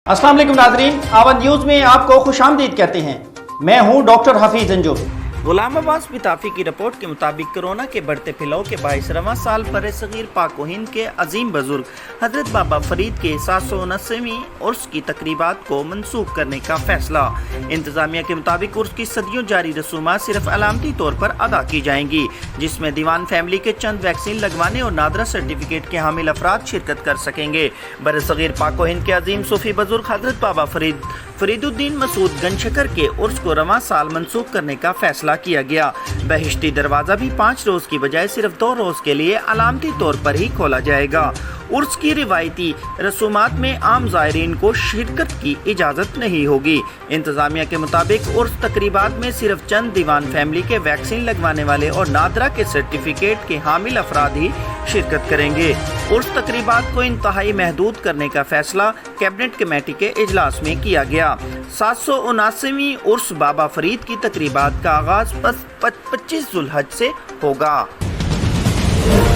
अस्सलाम वालेकुम नाज़रीन, आवाज़ न्यूज़ में आपको खुशामदीद कहते हैं। मैं हूं डॉक्टर हफीज अंजू। गुलाम अब्बास बिताफी की रिपोर्ट के मुताबिक कोरोना के बढ़ते फैलाव के बाईस रवां साल पर सगीर पाक व हिंद के अजीम बुजुर्ग हजरत बाबा फरीद के 779वीं उर्स की तकरीबात को मनसूख करने का फैसला। इंतजामिया के मुताबिक उर्स की सदियों जारी रसूमात सिर्फ अलामती तौर पर अदा की जाएंगी, जिसमें दीवान फैमिली के चंद वैक्सीन लगवाने और नादरा सर्टिफिकेट के हामिल अफराद शिरकत कर सकेंगे। बरसगीर पाक व हिंद के अजीम सूफी बुजुर्ग हजरत बाबा फरीदुद्दीन मसूद गंजशकर के उर्स को रवां साल मनसूख करने का फैसला किया गया। बहिश्ती दरवाजा भी 5 रोज की बजाय सिर्फ 2 रोज के लिए अलामती तौर पर ही खोला जाएगा। उर्स की रिवायती रसूमात में आम ज़ायरीन को शिरकत की इजाज़त नहीं होगी। इंतजामिया के मुताबिक उर्स तकरीबात में सिर्फ चंद दीवान फैमिली के वैक्सीन लगवाने वाले और नादरा के सर्टिफिकेट के हामिल अफराद ही शिरकत करेंगे। उर्स तकरीबात को इंतहाई महदूद करने का फैसला कैबिनेट कमेटी के इजलास में किया गया। 779वीं उर्स बाबा फरीद की तकरीबात का आगाज 25 जुल्हज से होगा।